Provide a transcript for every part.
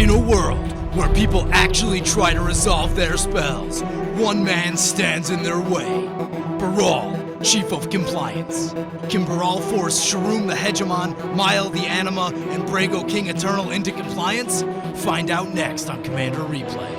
In a world where people actually try to resolve their spells, one man stands in their way. Baral, Chief of Compliance. Can Baral force Sharuum the Hegemon, Mayael the Anima, and Brago King Eternal into compliance? Find out next on Commander Replay.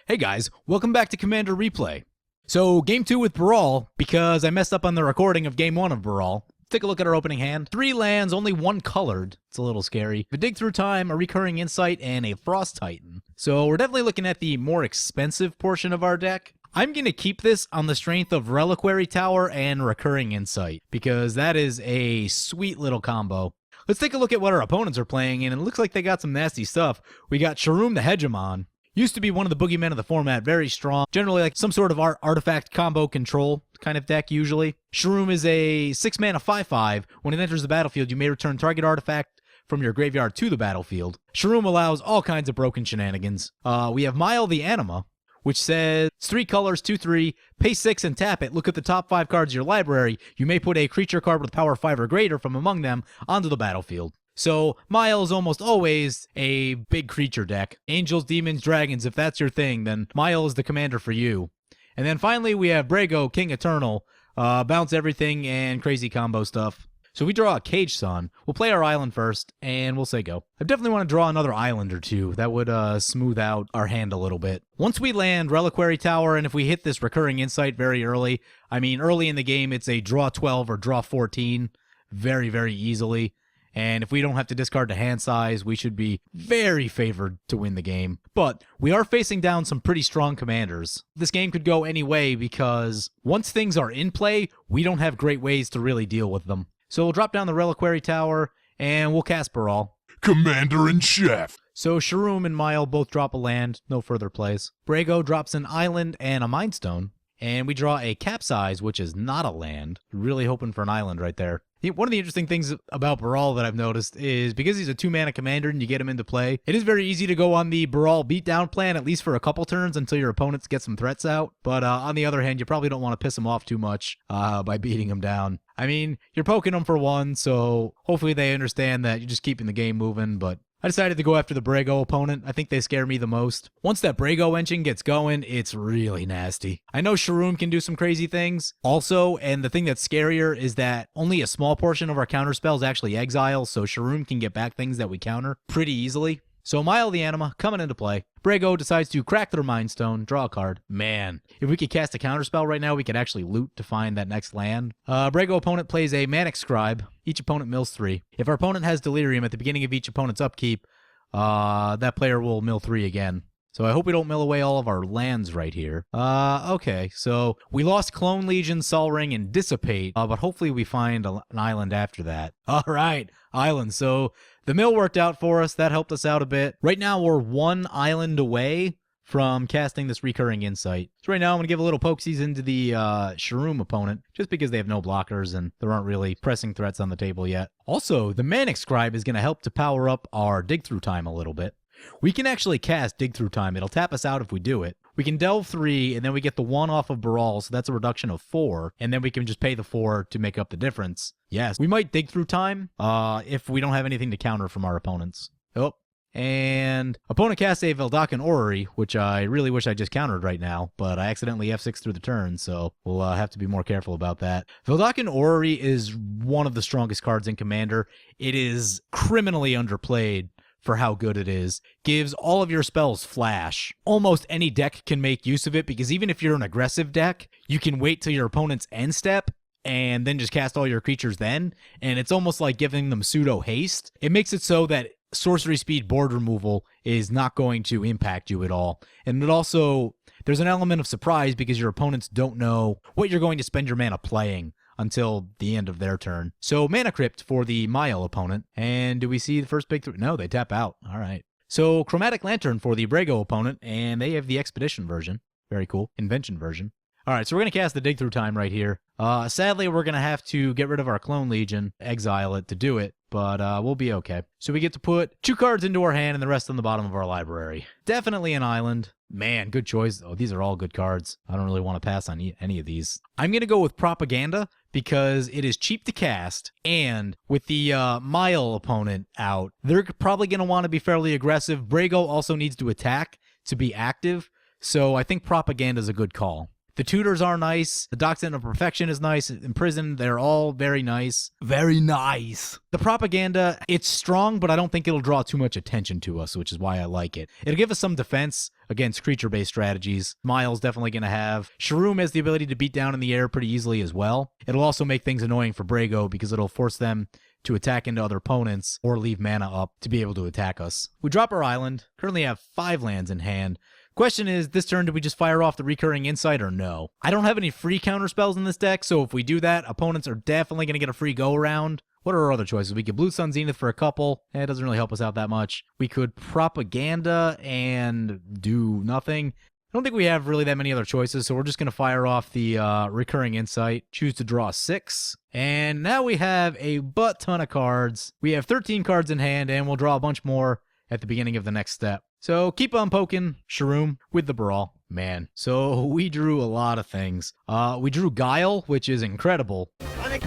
Hey guys, welcome back to Commander Replay. So, Game 2 with Baral, because I messed up on the recording of Game 1 of Baral. Take a look at our opening hand. 3 lands, only 1 colored. It's a little scary. A Dig Through Time, a Recurring Insight, and a Frost Titan. So, we're definitely looking at the more expensive portion of our deck. I'm going to keep this on the strength of Reliquary Tower and Recurring Insight, because that is a sweet little combo. Let's take a look at what our opponents are playing, and it looks like they got some nasty stuff. We got Sharuum the Hegemon. Used to be one of the boogeymen of the format, very strong. Generally like some sort of artifact combo control kind of deck usually. Sharuum is a 6-mana 5/5. When it enters the battlefield, you may return target artifact from your graveyard to the battlefield. Sharuum allows all kinds of broken shenanigans. We have Mayael the Anima, which says, it's 3 colors, 2/3, pay 6 and tap it. Look at the top 5 cards of your library. You may put a creature card with power 5 or greater from among them onto the battlefield. So, Mayael is almost always a big creature deck. Angels, demons, dragons, if that's your thing, then Mayael is the commander for you. And then finally, we have Brago, King Eternal, bounce everything and crazy combo stuff. So we draw a Cage Sun. We'll play our island first, and we'll say go. I definitely want to draw another island or two. That would smooth out our hand a little bit. Once we land Reliquary Tower, and if we hit this Recurring Insight very early, I mean, early in the game, it's a draw 12 or draw 14 very, very easily. And if we don't have to discard the hand size, we should be very favored to win the game. But we are facing down some pretty strong commanders. This game could go any way because once things are in play, we don't have great ways to really deal with them. So we'll drop down the Reliquary Tower, and we'll cast Baral. Commander-in-Chief! So Sharuum and Mayael both drop a land, no further plays. Brago drops an island and a Mind Stone. And we draw a Capsize, which is not a land. Really hoping for an island right there. One of the interesting things about Baral that I've noticed is because he's a 2-mana commander and you get him into play, it is very easy to go on the Baral beatdown plan, at least for a couple turns until your opponents get some threats out. But on the other hand, you probably don't want to piss him off too much by beating him down. I mean, you're poking them for 1, so hopefully they understand that you're just keeping the game moving, but I decided to go after the Brago opponent. I think they scare me the most. Once that Brago engine gets going, it's really nasty. I know Sharuum can do some crazy things also, and the thing that's scarier is that only a small portion of our counterspells actually exile, so Sharuum can get back things that we counter pretty easily. So Mayael the Anima coming into play. Brago decides to crack their Mind Stone, draw a card. Man, if we could cast a counterspell right now, we could actually loot to find that next land. Brago opponent plays a Manic Scribe. Each opponent mills 3. If our opponent has Delirium at the beginning of each opponent's upkeep, that player will mill 3 again. So I hope we don't mill away all of our lands right here. Okay, so we lost Clone Legion, Sol Ring, and Dissipate, but hopefully we find an island after that. All right, island. So the mill worked out for us. That helped us out a bit. Right now, we're 1 island away from casting this Recurring Insight. So right now, I'm going to give a little pokesies into the Sharuum opponent, just because they have no blockers and there aren't really pressing threats on the table yet. Also, the Manic Scribe is going to help to power up our Dig Through Time a little bit. We can actually cast Dig Through Time. It'll tap us out if we do it. We can delve 3, and then we get the 1 off of Baral, so that's a reduction of 4, and then we can just pay the 4 to make up the difference. Yes, we might Dig Through Time if we don't have anything to counter from our opponents. Oh, and opponent casts a Veldakin Orrery, which I really wish I just countered right now, but I accidentally F6 through the turn, so we'll have to be more careful about that. Veldakin Orrery is one of the strongest cards in Commander. It is criminally underplayed for how good it is. Gives all of your spells flash. Almost any deck can make use of it, because even if you're an aggressive deck, you can wait till your opponent's end step and then just cast all your creatures then, and it's almost like giving them pseudo haste. It makes it so that sorcery speed board removal is not going to impact you at all. And it also, there's an element of surprise because your opponents don't know what you're going to spend your mana playing until the end of their turn. So Mana Crypt for the Mayael opponent. And do we see the first big no, they tap out. All right. So Chromatic Lantern for the Brago opponent, and they have the Expedition version. Very cool. Invention version. All right, so we're going to cast the Dig Through Time right here. Sadly, we're going to have to get rid of our Clone Legion, exile it to do it, but we'll be okay. So we get to put 2 cards into our hand and the rest on the bottom of our library. Definitely an island. Man, good choice. Oh, these are all good cards. I don't really want to pass on any of these. I'm going to go with Propaganda because it is cheap to cast, and with the Mayael opponent out, they're probably going to want to be fairly aggressive. Brago also needs to attack to be active, so I think Propaganda is a good call. The tutors are nice. The Doctrine of Perfection is nice. Imprisoned, they're all very nice. Very nice. The Propaganda, it's strong, but I don't think it'll draw too much attention to us, which is why I like it. It'll give us some defense against creature-based strategies. Mayael's definitely going to have. Sharuum has the ability to beat down in the air pretty easily as well. It'll also make things annoying for Brago because it'll force them to attack into other opponents or leave mana up to be able to attack us. We drop our island. Currently have 5 lands in hand. Question is, this turn, do we just fire off the Recurring Insight or no? I don't have any free counterspells in this deck, so if we do that, opponents are definitely going to get a free go-around. What are our other choices? We could Blue Sun Zenith for a couple. It doesn't really help us out that much. We could Propaganda and do nothing. I don't think we have really that many other choices, so we're just going to fire off the Recurring Insight, choose to draw 6, and now we have a butt ton of cards. We have 13 cards in hand, and we'll draw a bunch more at the beginning of the next step. So keep on poking Sharuum with the Baral. Man, so we drew a lot of things. We drew Guile, which is incredible. I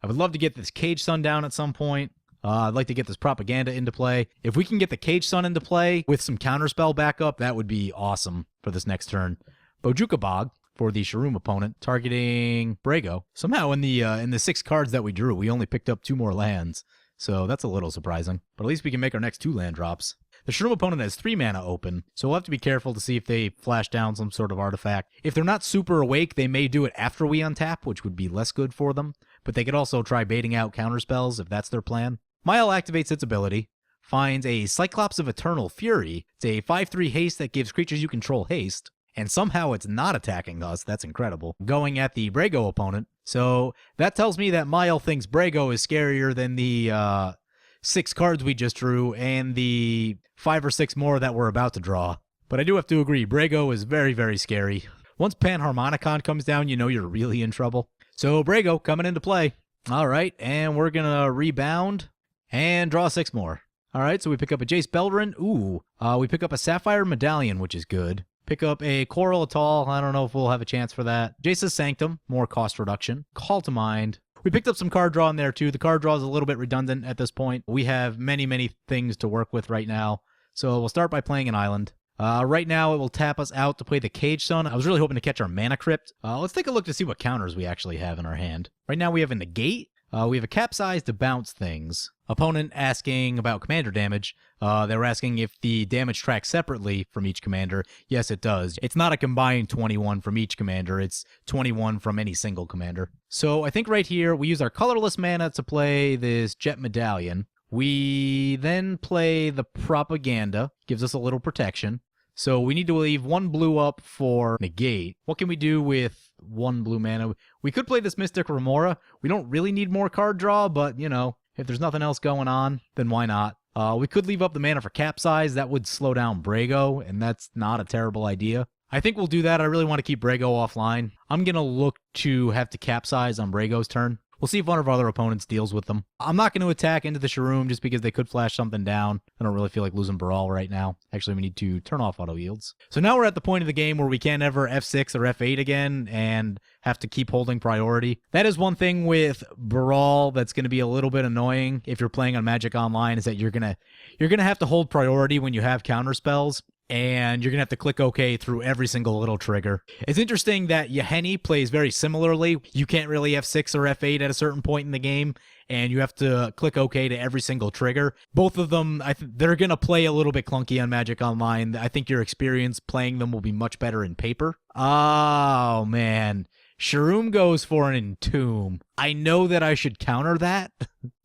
would love to get this Cage Sun down at some point. I'd like to get this Propaganda into play. If we can get the Cage Sun into play with some Counterspell backup, that would be awesome for this next turn. Bojuka Bog for the Sharuum opponent, targeting Brago. Somehow in the 6 cards that we drew, we only picked up 2 more lands. So that's a little surprising, but at least we can make our next 2 land drops. The Sharuum opponent has 3 mana open, so we'll have to be careful to see if they flash down some sort of artifact. If they're not super awake, they may do it after we untap, which would be less good for them, but they could also try baiting out counterspells if that's their plan. Mayael activates its ability, finds a Cyclops of Eternal Fury. It's a 5/3 haste that gives creatures you control haste, and somehow it's not attacking us. That's incredible. Going at the Brago opponent. So that tells me that Mayael thinks Brago is scarier than the 6 cards we just drew and the 5 or 6 more that we're about to draw. But I do have to agree, Brago is very, very scary. Once Panharmonicon comes down, you know you're really in trouble. So Brago coming into play. All right, and we're going to rebound and draw 6 more. All right, so we pick up a Jace Beleren. Ooh, we pick up a Sapphire Medallion, which is good. Pick up a Coral Atoll. I don't know if we'll have a chance for that. Jace's Sanctum, more cost reduction. Call to Mind. We picked up some card draw in there too. The card draw is a little bit redundant at this point. We have many, many things to work with right now. So we'll start by playing an island. Right now it will tap us out to play the Cage Sun. I was really hoping to catch our Mana Crypt. Let's take a look to see what counters we actually have in our hand. Right now we have a Negate. We have a Capsize to bounce things. Opponent asking about commander damage. They were asking if the damage tracks separately from each commander. Yes, it does. It's not a combined 21 from each commander. It's 21 from any single commander. So I think right here, we use our colorless mana to play this Jet Medallion. We then play the Propaganda. Gives us a little protection. So we need to leave 1 blue up for Negate. What can we do with 1 blue mana? We could play this Mystic Remora. We don't really need more card draw, but, you know, if there's nothing else going on, then why not? We could leave up the mana for Capsize. That would slow down Brago, and that's not a terrible idea. I think we'll do that. I really want to keep Brago offline. I'm going to look to have to Capsize on Brago's turn. We'll see if one of our other opponents deals with them. I'm not going to attack into the Sharuum just because they could flash something down. I don't really feel like losing Baral right now. Actually, we need to turn off auto yields. So now we're at the point of the game where we can't ever F6 or F8 again and have to keep holding priority. That is one thing with Baral that's going to be a little bit annoying if you're playing on Magic Online, is that you're gonna have to hold priority when you have counter spells. And you're going to have to click OK through every single little trigger. It's interesting that Yahenni plays very similarly. You can't really F6 or F8 at a certain point in the game, and you have to click OK to every single trigger. Both of them, they're going to play a little bit clunky on Magic Online. I think your experience playing them will be much better in paper. Oh, man. Sharuum goes for an Entomb. I know that I should counter that,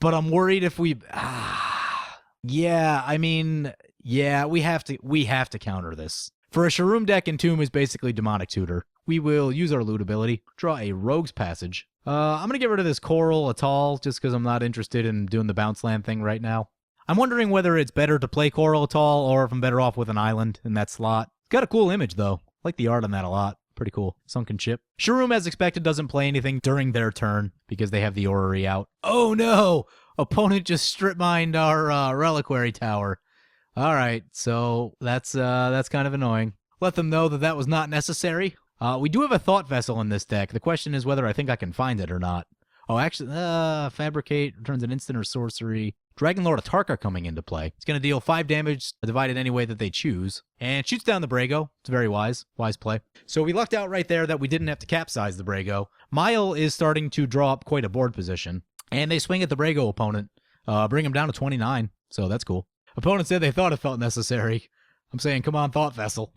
but I'm worried if we... Yeah, I mean... Yeah, we have to counter this. For a Sharuum deck, Entomb is basically Demonic Tutor. We will use our loot ability, draw a Rogue's Passage. I'm going to get rid of this Coral Atoll just because I'm not interested in doing the bounce land thing right now. I'm wondering whether it's better to play Coral Atoll or if I'm better off with an island in that slot. It's got a cool image, though. I like the art on that a lot. Pretty cool. Sunken Ship. Sharuum, as expected, doesn't play anything during their turn because they have the orrery out. Oh no! Opponent just strip mined our reliquary tower. All right, so that's kind of annoying. Let them know that that was not necessary. We do have a Thought Vessel in this deck. The question is whether I think I can find it or not. Oh, actually, Fabricate returns an instant or sorcery. Dragon Lord Atarka coming into play. It's going to deal 5 damage, divided any way that they choose, and shoots down the Brago. It's very wise play. So we lucked out right there that we didn't have to capsize the Brago. Mayael is starting to draw up quite a board position, and they swing at the Brago opponent, bring him down to 29, so that's cool. Opponent said they thought it felt necessary. I'm saying, come on, Thought Vessel.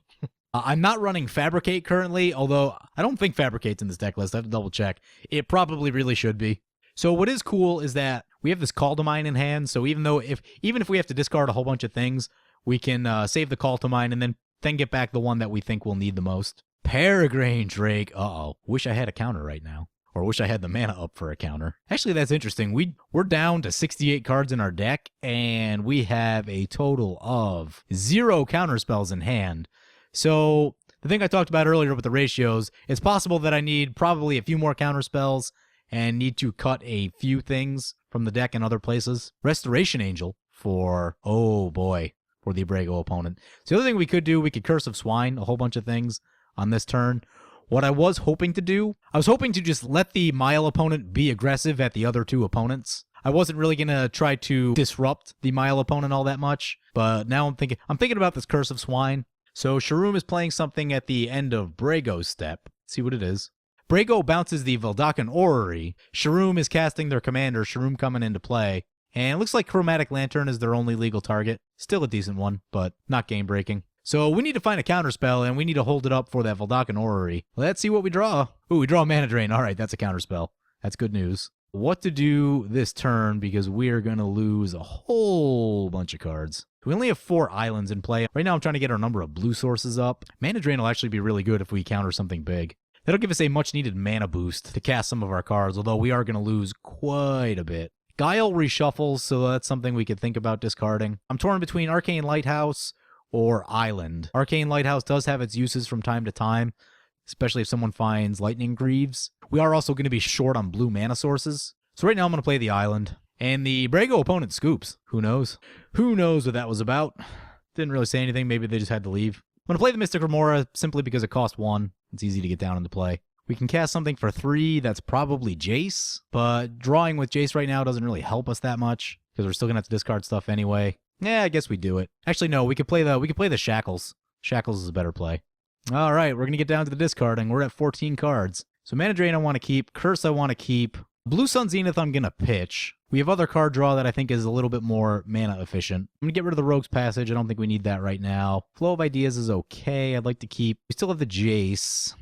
I'm not running Fabricate currently, although I don't think Fabricate's in this deck list. I have to double check. It probably really should be. So what is cool is that we have this Call to Mind in hand, so even if we have to discard a whole bunch of things, we can save the Call to Mind and then get back the one that we think we'll need the most. Peregrine Drake. Uh-oh. Wish I had a counter right now. Or wish I had the mana up for a counter. Actually, that's interesting. We're down to 68 cards in our deck, and we have a total of 0 counterspells in hand. So the thing I talked about earlier with the ratios, it's possible that I need probably a few more counterspells and need to cut a few things from the deck in other places. Restoration Angel for, oh boy, for the Brago opponent. So the other thing we could do, we could Curse of Swine, a whole bunch of things on this turn. What I was hoping to do, I was hoping to just let the Mayael opponent be aggressive at the other 2 opponents. I wasn't really going to try to disrupt the Mayael opponent all that much, but now I'm thinking about this Curse of Swine. So Sharuum is playing something at the end of Brago's step. Let's see what it is. Brago bounces the Veldakan Orrery. Sharuum is casting their commander, Sharuum coming into play. And it looks like Chromatic Lantern is their only legal target. Still a decent one, but not game-breaking. So we need to find a counterspell, and we need to hold it up for that Veldakan Orrery. Let's see what we draw. Ooh, we draw Mana Drain. All right, that's a counterspell. That's good news. What to do this turn, because we are going to lose a whole bunch of cards. We only have 4 islands in play. Right now I'm trying to get our number of blue sources up. Mana Drain will actually be really good if we counter something big. That'll give us a much-needed mana boost to cast some of our cards, although we are going to lose quite a bit. Guile reshuffles, so that's something we could think about discarding. I'm torn between Arcane Lighthouse or Island. Arcane Lighthouse does have its uses from time to time, especially if someone finds Lightning Greaves. We are also going to be short on blue mana sources. So right now I'm going to play the Island. And the Brago opponent scoops. Who knows? Who knows what that was about? Didn't really say anything. Maybe they just had to leave. I'm going to play the Mystic Remora simply because it costs 1. It's easy to get down into play. We can cast something for 3 that's probably Jace, but drawing with Jace right now doesn't really help us that much because we're still going to have to discard stuff anyway. Yeah, I guess we do it. Actually, no, we could play the Shackles. Shackles is a better play. All right, we're going to get down to the discarding. We're at 14 cards. So Mana Drain I want to keep. Curse I want to keep. Blue Sun Zenith I'm going to pitch. We have other card draw that I think is a little bit more mana efficient. I'm going to get rid of the Rogue's Passage. I don't think we need that right now. Flow of Ideas is okay. I'd like to keep... We still have the Jace.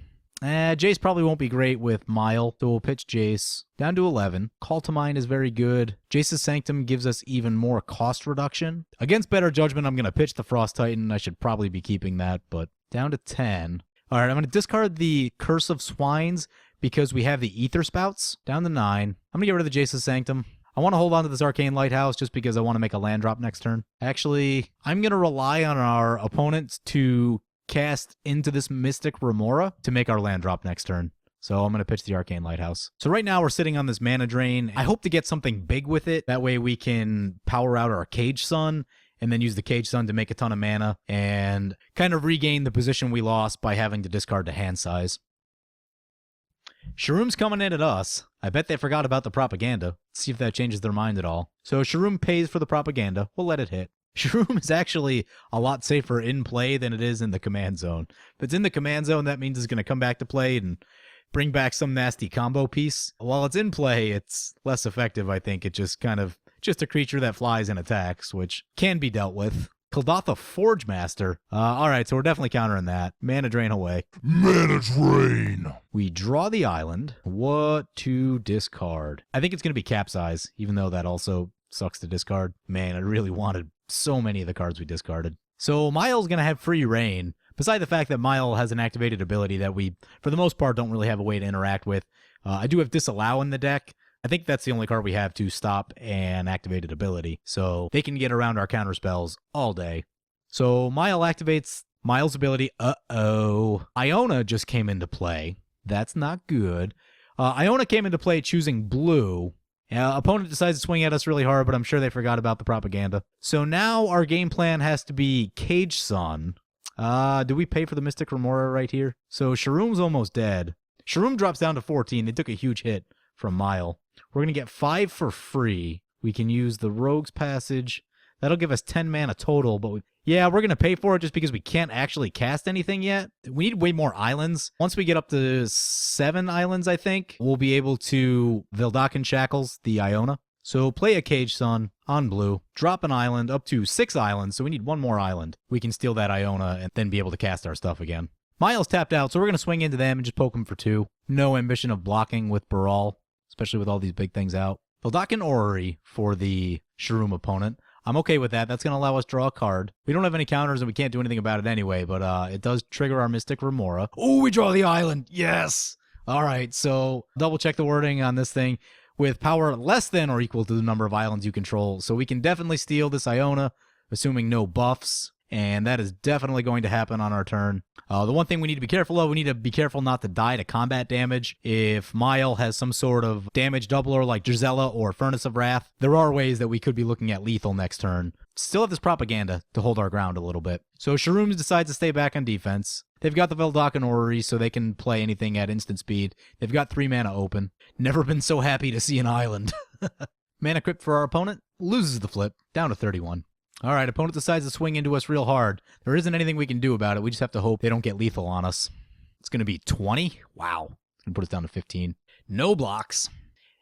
Jace probably won't be great with Mayael, so we'll pitch Jace. Down to 11. Call to Mind is very good. Jace's Sanctum gives us even more cost reduction. Against Better Judgment, I'm going to pitch the Frost Titan. I should probably be keeping that, but down to 10. All right, I'm going to discard the Curse of Swines because we have the Ether Spouts. Down to 9. I'm going to get rid of the Jace's Sanctum. I want to hold on to this Arcane Lighthouse just because I want to make a land drop next turn. Actually, I'm going to rely on our opponents to cast into this Mystic Remora to make our land drop next turn. So I'm going to pitch the Arcane Lighthouse. So right now we're sitting on this Mana Drain. I hope to get something big with it. That way we can power out our Cage Sun and then use the Cage Sun to make a ton of mana and kind of regain the position we lost by having to discard the hand size. Sharuum's coming in at us. I bet they forgot about the propaganda. Let's see if that changes their mind at all. So Sharuum pays for the propaganda. We'll let it hit. Sharuum is actually a lot safer in play than it is in the command zone. If it's in the command zone, that means it's going to come back to play and bring back some nasty combo piece. While it's in play, it's less effective, I think. It's just kind of just a creature that flies and attacks, which can be dealt with. Kildatha Forge Master. All right, so we're definitely countering that. Mana Drain away. Mana Drain. We draw the island. What to discard? I think it's going to be Capsize, even though that also sucks to discard. Man, I really wanted so many of the cards we discarded. So Mayael's going to have free reign. Beside the fact that Mayael has an activated ability that we, for the most part, don't really have a way to interact with. I do have Disallow in the deck. I think that's the only card we have to stop an activated ability. So they can get around our counter spells all day. So Mayael activates Mayael's ability, Iona just came into play. That's not good. Iona came into play choosing blue. Opponent decides to swing at us really hard, but I'm sure they forgot about the propaganda. So now our game plan has to be Cage Sun. Do we pay for the Mystic Remora right here? So Sharoom's almost dead. Sharoom drops down to 14. They took a huge hit from Mayael. We're going to get 5 for free. We can use the Rogue's Passage. That'll give us 10 mana total, but yeah, we're going to pay for it just because we can't actually cast anything yet. We need way more islands. Once we get up to 7 islands, I think, we'll be able to Veldakin Shackles the Iona. So play a Cage Sun on blue, drop an island up to 6 islands, so we need 1 more island. We can steal that Iona and then be able to cast our stuff again. Mayael's tapped out, so we're going to swing into them and just poke them for 2. No ambition of blocking with Baral, especially with all these big things out. Veldakin Orrery for the Sharoom opponent. I'm okay with that. That's going to allow us to draw a card. We don't have any counters and we can't do anything about it anyway, but it does trigger our Mystic Remora. Oh, we draw the island. Yes. All right, so double check the wording on this thing. With power less than or equal to the number of islands you control. So we can definitely steal this Iona, assuming no buffs. And that is definitely going to happen on our turn. The one thing we need to be careful of, we need to be careful not to die to combat damage. If Mayael has some sort of damage doubler like Gisela or Furnace of Wrath, there are ways that we could be looking at lethal next turn. Still have this propaganda to hold our ground a little bit. So Sharoom decides to stay back on defense. They've got the Veldakin Orrery, so they can play anything at instant speed. They've got 3 mana open. Never been so happy to see an island. Mana Crypt for our opponent. Loses the flip. Down to 31. All right, opponent decides to swing into us real hard. There isn't anything we can do about it. We just have to hope they don't get lethal on us. It's going to be 20. Wow. It's going to put us down to 15. No blocks.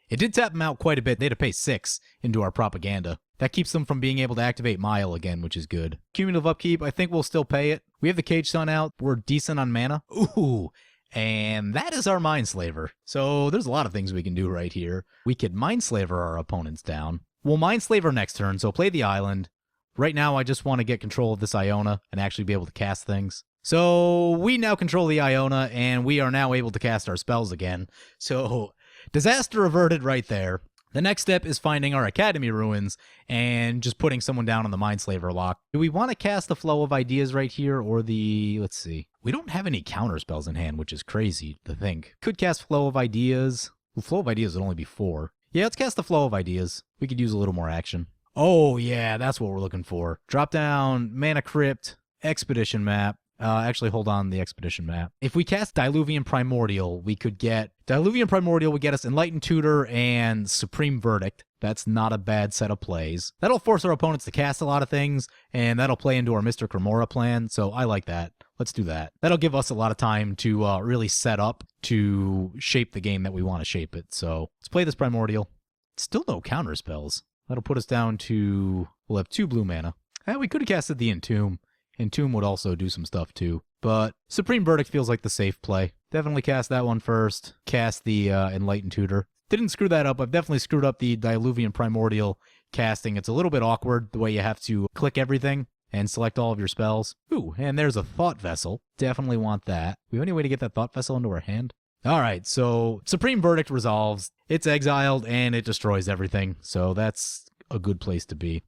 It did tap them out quite a bit. They had to pay 6 into our propaganda. That keeps them from being able to activate Mayael again, which is good. Cumulative upkeep, I think we'll still pay it. We have the Cage Sun out. We're decent on mana. Ooh. And that is our Mindslaver. So there's a lot of things we can do right here. We could Mindslaver our opponents down. We'll Mindslaver next turn, so play the island. Right now, I just want to get control of this Iona and actually be able to cast things. So we now control the Iona, and we are now able to cast our spells again. So disaster averted right there. The next step is finding our Academy Ruins and just putting someone down on the Mindslaver lock. Do we want to cast the Flow of Ideas right here or the... Let's see. We don't have any counterspells in hand, which is crazy to think. Could cast Flow of Ideas. Well, Flow of Ideas would only be 4. Yeah, let's cast the Flow of Ideas. We could use a little more action. Oh, yeah, that's what we're looking for. Drop down, Mana Crypt, Expedition Map. Actually, hold on the Expedition Map. If we cast Diluvian Primordial, we could get... Diluvian Primordial would get us Enlightened Tutor and Supreme Verdict. That's not a bad set of plays. That'll force our opponents to cast a lot of things, and that'll play into our Mystic Remora plan, so I like that. Let's do that. That'll give us a lot of time to really set up to shape the game that we want to shape it. So let's play this Primordial. Still no counterspells. That'll put us down to... We'll have 2 blue mana. We could have casted the Entomb. Entomb would also do some stuff too. But Supreme Verdict feels like the safe play. Definitely cast that one first. Cast the Enlightened Tutor. Didn't screw that up. I've definitely screwed up the Diluvian Primordial casting. It's a little bit awkward the way you have to click everything and select all of your spells. Ooh, and there's a Thought Vessel. Definitely want that. We have any way to get that Thought Vessel into our hand? All right, so Supreme Verdict resolves. It's exiled, and it destroys everything. So that's a good place to be.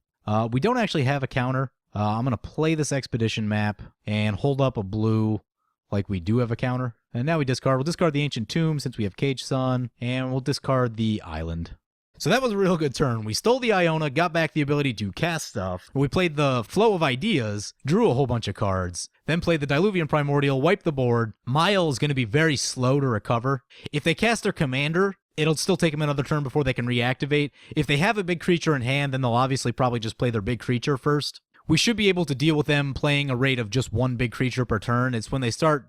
We don't actually have a counter. I'm going to play this Expedition Map and hold up a blue like we do have a counter. And now we discard. We'll discard the Ancient Tomb since we have Cage Sun, and we'll discard the Island. So that was a real good turn. We stole the Iona, got back the ability to cast stuff. We played the Flow of Ideas, drew a whole bunch of cards, then played the Diluvian Primordial, wiped the board. Mayael is going to be very slow to recover. If they cast their commander, it'll still take them another turn before they can reactivate. If they have a big creature in hand, then they'll obviously probably just play their big creature first. We should be able to deal with them playing a rate of just 1 big creature per turn. It's when they start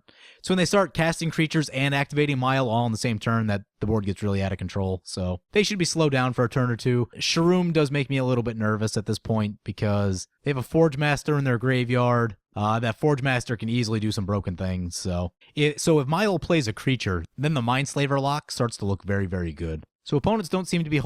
casting creatures and activating Mayael all in the same turn that the board gets really out of control. So they should be slowed down for a turn or 2. Sharoom does make me a little bit nervous at this point because they have a Forge Master in their graveyard. That Forge Master can easily do some broken things. So if Mayael plays a creature, then the Mindslaver lock starts to look very, very good. So opponents don't seem to be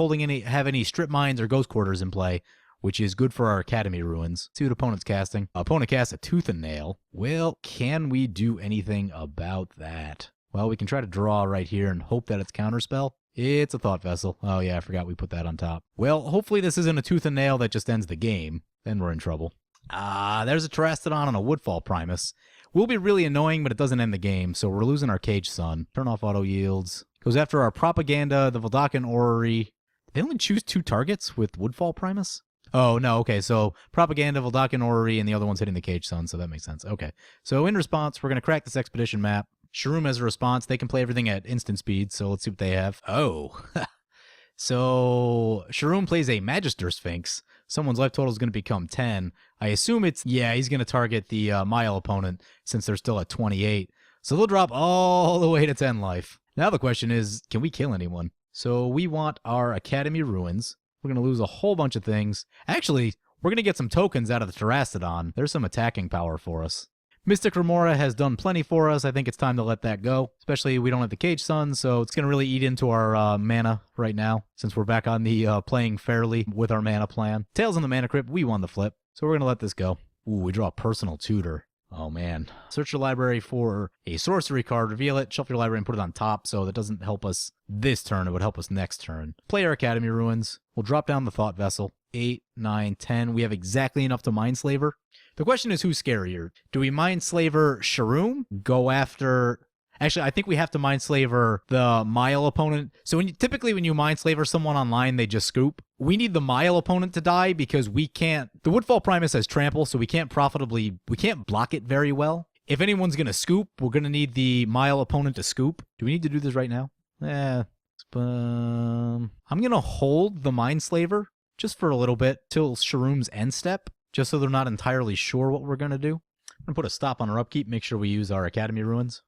have any Strip Mines or Ghost Quarters in play, which is good for our Academy Ruins. See what opponent's casting. Opponent casts a Tooth and Nail. Well, can we do anything about that? Well, we can try to draw right here and hope that it's Counterspell. It's a Thought Vessel. Oh yeah, I forgot we put that on top. Well, hopefully this isn't a Tooth and Nail that just ends the game. Then we're in trouble. There's a Terastodon and a Woodfall Primus. Will be really annoying, but it doesn't end the game, so we're losing our Cage Sun. Turn off auto yields. Goes after our Propaganda, the Voldakan Orrery. They only choose 2 targets with Woodfall Primus? Oh, no, okay, so Propaganda, Voldakan Orrery, and the other one's hitting the Cage Sun, so that makes sense. Okay, so in response, we're going to crack this Expedition map. Sharuum has a response. They can play everything at instant speed, so let's see what they have. Oh, so Sharuum plays a Magister Sphinx. Someone's life total is going to become 10. I assume he's going to target the Mayael opponent since they're still at 28. So they'll drop all the way to 10 life. Now the question is, can we kill anyone? So we want our Academy Ruins. We're going to lose a whole bunch of things. Actually, we're going to get some tokens out of the Terastodon. There's some attacking power for us. Mystic Remora has done plenty for us. I think it's time to let that go. Especially we don't have the Cage Sun, so it's going to really eat into our mana right now, since we're back on the playing fairly with our mana plan. Tails on the Mana Crypt, we won the flip, so we're going to let this go. Ooh, we draw a Personal Tutor. Oh, man. Search your library for a sorcery card, reveal it, shuffle your library, and put it on top, so that doesn't help us this turn. It would help us next turn. Play our Academy Ruins. We'll drop down the Thought Vessel. 8, 9, 10. We have exactly enough to Mindslaver. The question is, who's scarier? Do we Mindslaver Sharuum? Go after... Actually, I think we have to Mindslaver the Mayael opponent. So typically when you Mindslaver someone online, they just scoop. We need the Mayael opponent to die because we can't... The Woodfall Primus has trample, so we can't block it very well. If anyone's going to scoop, we're going to need the Mayael opponent to scoop. Do we need to do this right now? I'm going to hold the Mindslaver just for a little bit till Sharoom's end step, just so they're not entirely sure what we're going to do. I'm going to put a stop on our upkeep, make sure we use our Academy Ruins.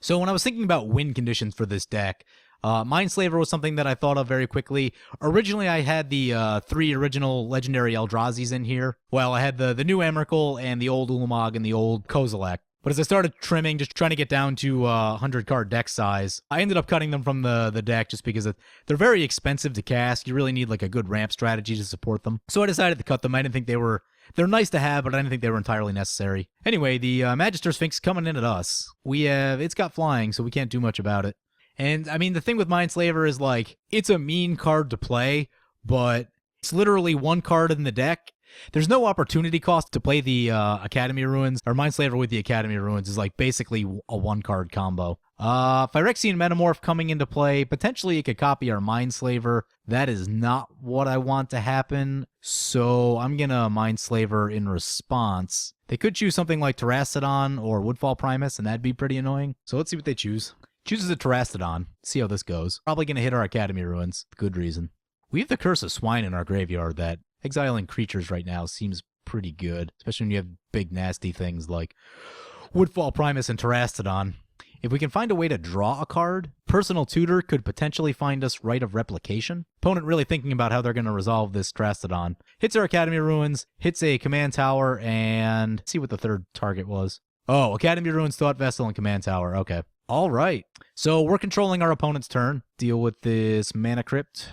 So when I was thinking about win conditions for this deck, Mindslaver was something that I thought of very quickly. Originally, I had the 3 original Legendary Eldrazi's in here. Well, I had the new Emrakul and the old Ulamog and the old Kozilek. But as I started trimming, just trying to get down to 100-card deck size, I ended up cutting them from the deck just because they're very expensive to cast. You really need like a good ramp strategy to support them. So I decided to cut them. I didn't think they're nice to have, but I didn't think they were entirely necessary. Anyway, the Magister Sphinx coming in at us. It's got flying, so we can't do much about it. And I mean, the thing with Mindslaver is like, it's a mean card to play, but it's literally 1 card in the deck. There's no opportunity cost to play the Academy Ruins, or Mindslaver with the Academy Ruins is like basically a 1-card combo. Phyrexian Metamorph coming into play, potentially it could copy our Mindslaver. That is not what I want to happen, so I'm gonna Mindslaver in response. They could choose something like Terastodon or Woodfall Primus, and that'd be pretty annoying. So let's see what they choose. Chooses a Terastodon. See how this goes. Probably gonna hit our Academy Ruins. Good reason. We have the Curse of Swine in our graveyard that exiling creatures right now seems pretty good, especially when you have big nasty things like Woodfall Primus and Terastodon. If we can find a way to draw a card, Personal Tutor could potentially find us Rite of Replication. Opponent really thinking about how they're going to resolve this Terastodon. Hits our Academy Ruins, hits a Command Tower, and see what the third target was. Oh, Academy Ruins, Thought Vessel, and Command Tower. Okay. All right. So we're controlling our opponent's turn. Deal with this Mana Crypt.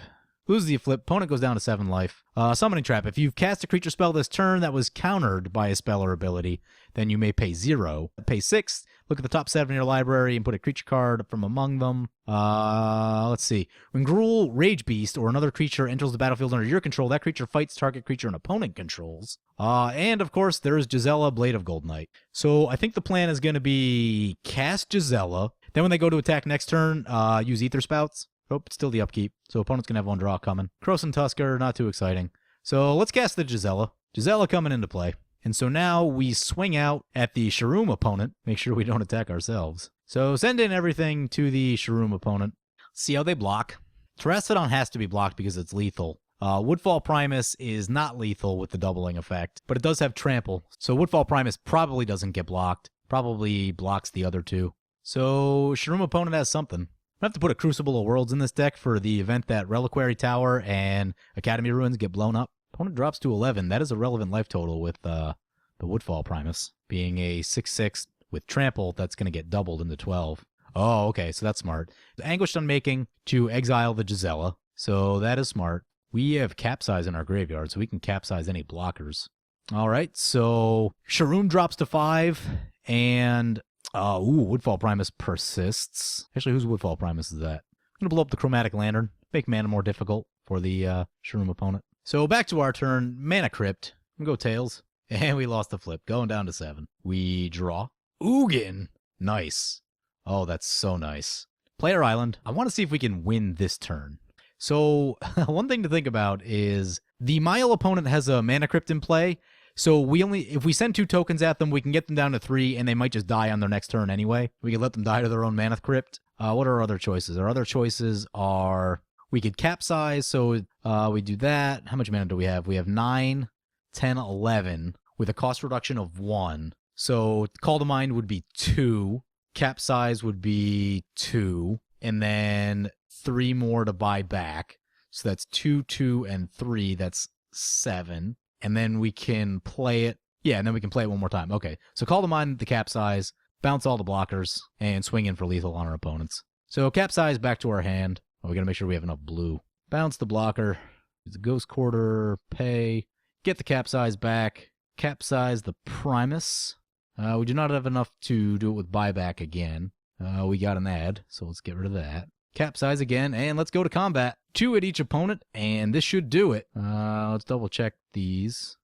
Loses the flip. Opponent goes down to 7 life. Summoning Trap. If you've cast a creature spell this turn that was countered by a spell or ability, then you may pay 0. Pay 6. Look at the top 7 in your library and put a creature card from among them. Let's see. When Gruul, Rage Beast, or another creature enters the battlefield under your control, that creature fights target creature an opponent controls. And, of course, there is Gisela, Blade of Goldnight. So I think the plan is going to be cast Gisela. Then when they go to attack next turn, use Ether Spouts. Oh, it's still the upkeep, so opponent's going to have 1 draw coming. Krosan Tusker, not too exciting. So let's cast the Gisela. Gisela coming into play. And so now we swing out at the Sharuum opponent. Make sure we don't attack ourselves. So send in everything to the Sharuum opponent. See how they block. Terastodon has to be blocked because it's lethal. Woodfall Primus is not lethal with the doubling effect, but it does have trample. So Woodfall Primus probably doesn't get blocked. Probably blocks the other 2. So Sharuum opponent has something. I have to put a Crucible of Worlds in this deck for the event that Reliquary Tower and Academy Ruins get blown up. Opponent drops to 11. That is a relevant life total with the Woodfall Primus. Being a 6/6 with Trample, that's going to get doubled into 12. Oh, okay, so that's smart. Anguished Unmaking to exile the Gisela. So that is smart. We have Capsize in our graveyard, so we can capsize any blockers. All right, so Sharuum drops to 5, and... Woodfall Primus persists. Actually, whose Woodfall Primus is that? I'm going to blow up the Chromatic Lantern. Make mana more difficult for the Sharuum opponent. So back to our turn. Mana Crypt. I'm going to go Tails. And we lost the flip, going down to 7. We draw. Ugin. Nice. Oh, that's so nice. Player Island. I want to see if we can win this turn. So, one thing to think about is the Mayael opponent has a Mana Crypt in play, so if we send 2 tokens at them, we can get them down to 3, and they might just die on their next turn anyway. We can let them die to their own Mana Crypt. What are our other choices? Our other choices are, we could capsize, so we do that. How much mana do we have? We have 9, 10, 11, with a cost reduction of 1. So, Call to Mind would be 2, capsize would be 2, and then 3 more to buy back. So that's 2, 2, and 3. That's 7. And then we can play it. Yeah, and then we can play it one more time. Okay, so Call to Mind the capsize, bounce all the blockers, and swing in for lethal on our opponents. So capsize back to our hand. Oh, we gotta make sure we have enough blue. Bounce the blocker. Use the Ghost Quarter, pay. Get the capsize back. Capsize the Primus. We do not have enough to do it with buyback again. We got an ad, so let's get rid of that. Capsize again, and let's go to combat. 2 at each opponent, and this should do it. Let's double check these.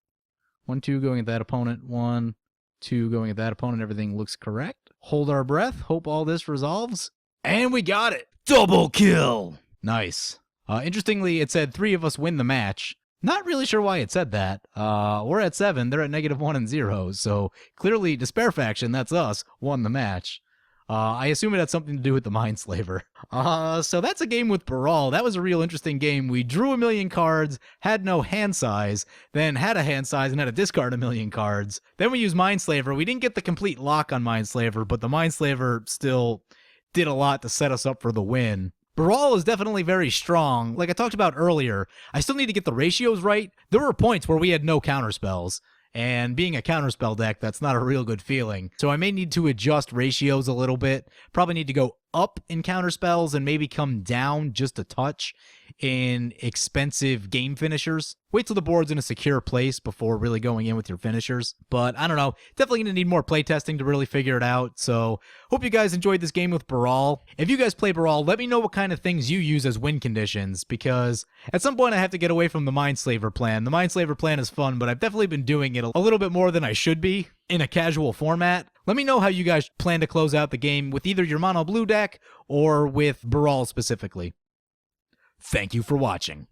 1, 2 going at that opponent. 1, 2 going at that opponent. Everything looks correct. Hold our breath. Hope all this resolves. And we got it. Double kill. Nice. Interestingly, it said 3 of us win the match. Not really sure why it said that. We're at 7. They're at -1 and 0. So clearly, Despair Faction, that's us, won the match. I assume it had something to do with the Mindslaver. So that's a game with Baral. That was a real interesting game. We drew 1 million cards, had no hand size, then had a hand size and had to discard 1 million cards. Then we used Mindslaver. We didn't get the complete lock on Mindslaver, but the Mindslaver still did a lot to set us up for the win. Baral is definitely very strong. Like I talked about earlier, I still need to get the ratios right. There were points where we had no counterspells. And being a counterspell deck, that's not a real good feeling. So I may need to adjust ratios a little bit. Probably need to go up in counterspells and maybe come down just a touch in expensive game finishers. Wait till the board's in a secure place before really going in with your finishers. But I don't know. Definitely going to need more playtesting to really figure it out. So hope you guys enjoyed this game with Baral. If you guys play Baral, let me know what kind of things you use as win conditions, because at some point I have to get away from the Mindslaver plan. The Mindslaver plan is fun, but I've definitely been doing it a little bit more than I should be in a casual format. Let me know how you guys plan to close out the game with either your mono blue deck or with Baral specifically. Thank you for watching.